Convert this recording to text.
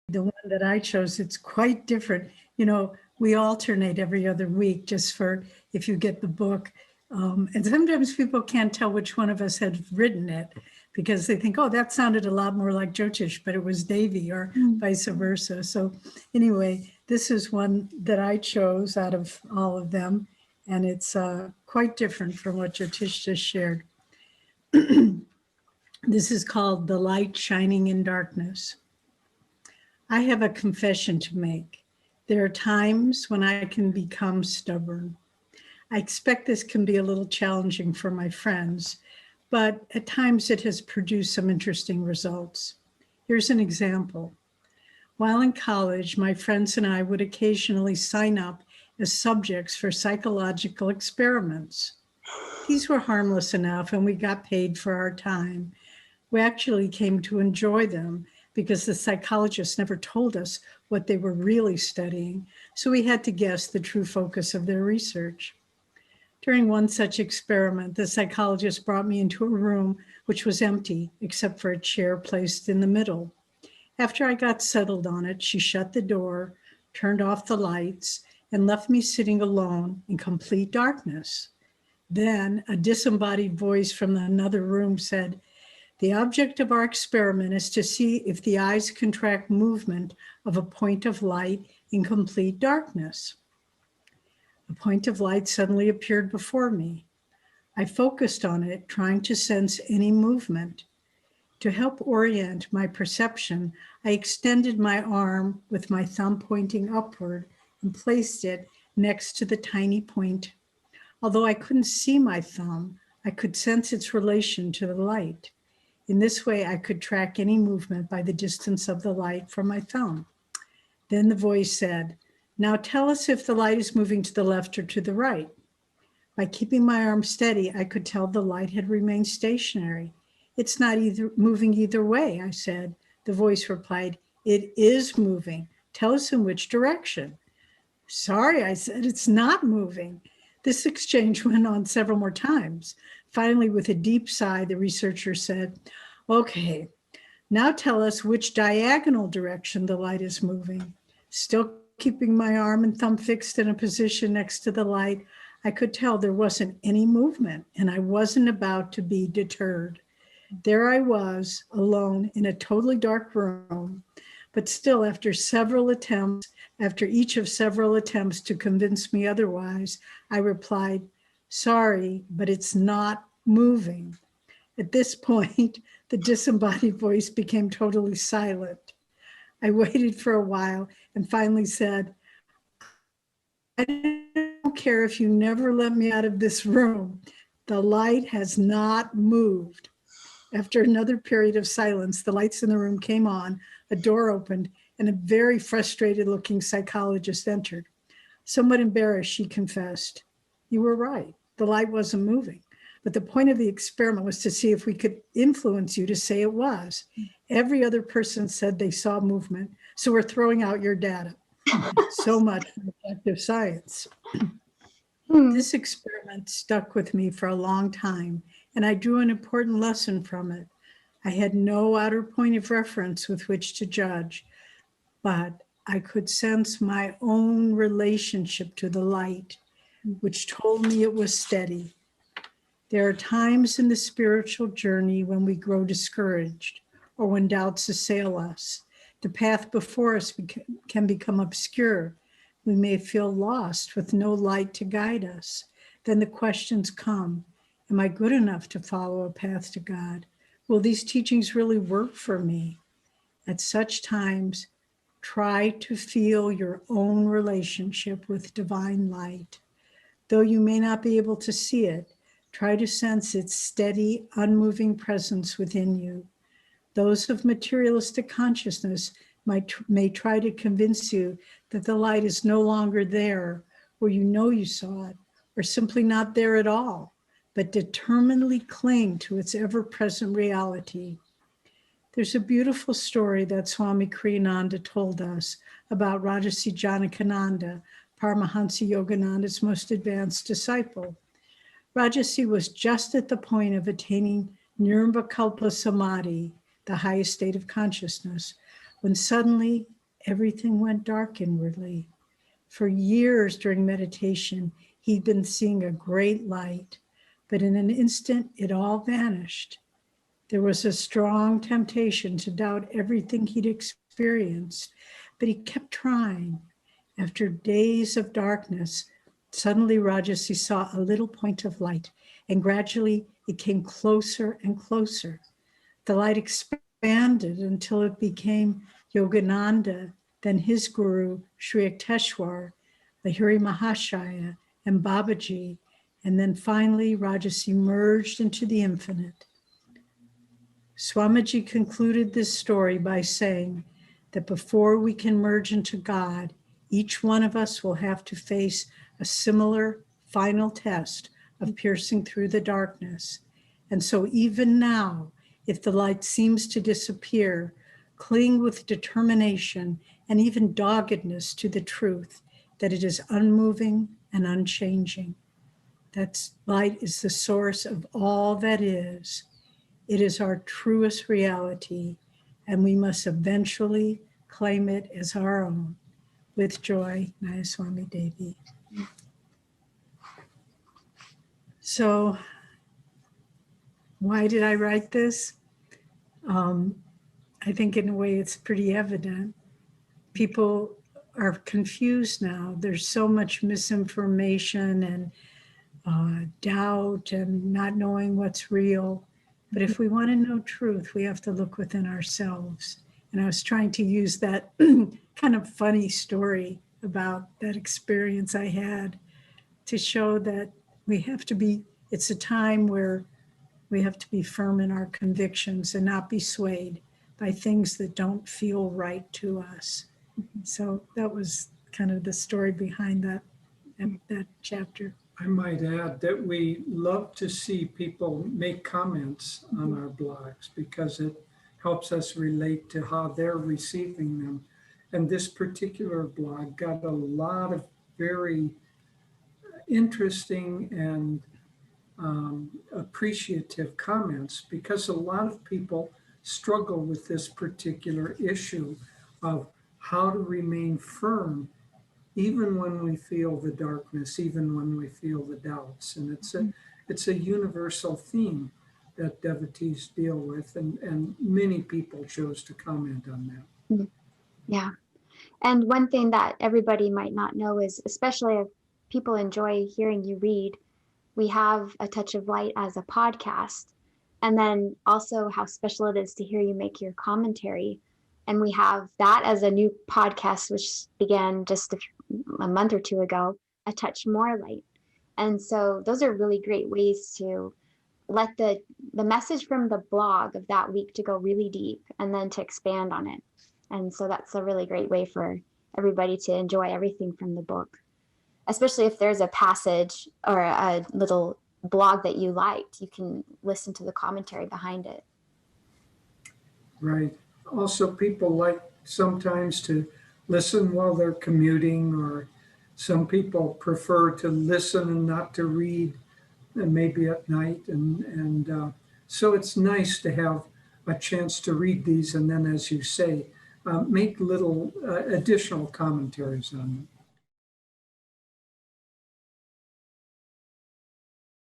the one that I chose, it's quite different. You know, we alternate every other week just for if you get the book. And sometimes people can't tell which one of us had written it because they think, oh, that sounded a lot more like Jyotish, but it was Devi or vice versa. So anyway, this is one that I chose out of all of them. And it's quite different from what Jyotish just shared. This is called The Light Shining in Darkness. I have a confession to make. There are times when I can become stubborn. I expect this can be a little challenging for my friends, but at times it has produced some interesting results. Here's an example. While in college, my friends and I would occasionally sign up as subjects for psychological experiments. These were harmless enough and we got paid for our time. We actually came to enjoy them because the psychologists never told us what they were really studying, so we had to guess the true focus of their research. During one such experiment, the psychologist brought me into a room which was empty except for a chair placed in the middle. After I got settled on it, she shut the door, turned off the lights, and left me sitting alone in complete darkness. Then a disembodied voice from another room said, "The object of our experiment is to see if the eyes can track movement of a point of light in complete darkness." A point of light suddenly appeared before me. I focused on it, trying to sense any movement. To help orient my perception, I extended my arm with my thumb pointing upward and placed it next to the tiny point. Although I couldn't see my thumb, I could sense its relation to the light. In this way, I could track any movement by the distance of the light from my thumb. Then the voice said, "Now tell us if the light is moving to the left or to the right." By keeping my arm steady, I could tell the light had remained stationary. "It's not moving either way," I said. The voice replied, "It is moving. Tell us in which direction." "Sorry," I said, "it's not moving." This exchange went on several more times. Finally, with a deep sigh, the researcher said, "Okay, now tell us which diagonal direction the light is moving." Still keeping my arm and thumb fixed in a position next to the light, I could tell there wasn't any movement and I wasn't about to be deterred. There I was, alone in a totally dark room, but still after each of several attempts to convince me otherwise, I replied, "Sorry, but it's not moving." At this point, the disembodied voice became totally silent. I waited for a while and finally said, "I don't care if you never let me out of this room. The light has not moved." After another period of silence, the lights in the room came on, a door opened, and a very frustrated looking psychologist entered. Somewhat embarrassed, she confessed, "You were right. The light wasn't moving. But the point of the experiment was to see if we could influence you to say it was. Every other person said they saw movement, so we're throwing out your data." So much for objective science. This experiment stuck with me for a long time, and I drew an important lesson from it. I had no outer point of reference with which to judge, but I could sense my own relationship to the light, which told me it was steady. There are times in the spiritual journey when we grow discouraged or when doubts assail us. The path before us can become obscure. We may feel lost with no light to guide us. Then the questions come, am I good enough to follow a path to God? Will these teachings really work for me? At such times, try to feel your own relationship with divine light. Though you may not be able to see it, try to sense its steady, unmoving presence within you. Those of materialistic consciousness may try to convince you that the light is no longer there, or you know you saw it, or simply not there at all, but determinedly cling to its ever-present reality. There's a beautiful story that Swami Kriyananda told us about Rajarsi Janakananda, Paramahansa Yogananda's most advanced disciple. Rajarsi was just at the point of attaining Nirvikalpa Samadhi, the highest state of consciousness, when suddenly everything went dark inwardly. For years during meditation, he'd been seeing a great light, but in an instant, it all vanished. There was a strong temptation to doubt everything he'd experienced, but he kept trying. After days of darkness, suddenly Rajasi saw a little point of light, and gradually it came closer and closer. The light expanded until it became Yogananda, then his guru, Sri Yukteswar, Lahiri Mahashaya, and Babaji, and then finally Rajasi merged into the infinite. Swamiji concluded this story by saying that before we can merge into God, each one of us will have to face a similar final test of piercing through the darkness. And so even now, if the light seems to disappear, cling with determination and even doggedness to the truth that it is unmoving and unchanging. That light is the source of all that is. It is our truest reality, and we must eventually claim it as our own. With joy, Nayaswami Devi. So, why did I write this? I think in a way it's pretty evident. People are confused now. There's so much misinformation and doubt and not knowing what's real. But if we want to know truth, we have to look within ourselves. And I was trying to use that kind of funny story about that experience I had to show that we have to be, it's a time where we have to be firm in our convictions and not be swayed by things that don't feel right to us. So that was kind of the story behind that chapter. I might add that we love to see people make comments on our blogs because it helps us relate to how they're receiving them. And this particular blog got a lot of very interesting and appreciative comments because a lot of people struggle with this particular issue of how to remain firm even when we feel the darkness, even when we feel the doubts. And it's a universal theme that devotees deal with, and many people chose to comment on that. Yeah. And one thing that everybody might not know is, especially if people enjoy hearing you read, we have A Touch of Light as a podcast. And then also how special it is to hear you make your commentary. And we have that as a new podcast, which began just a month or two ago, A Touch More Light. And so those are really great ways to let the message from the blog of that week to go really deep and then to expand on it. And so that's a really great way for everybody to enjoy everything from the book, especially if there's a passage or a little blog that you liked, you can listen to the commentary behind it. Right. Also, people like sometimes to listen while they're commuting, or some people prefer to listen and not to read, and maybe at night. And so it's nice to have a chance to read these and then, as you say, make little additional commentaries on them.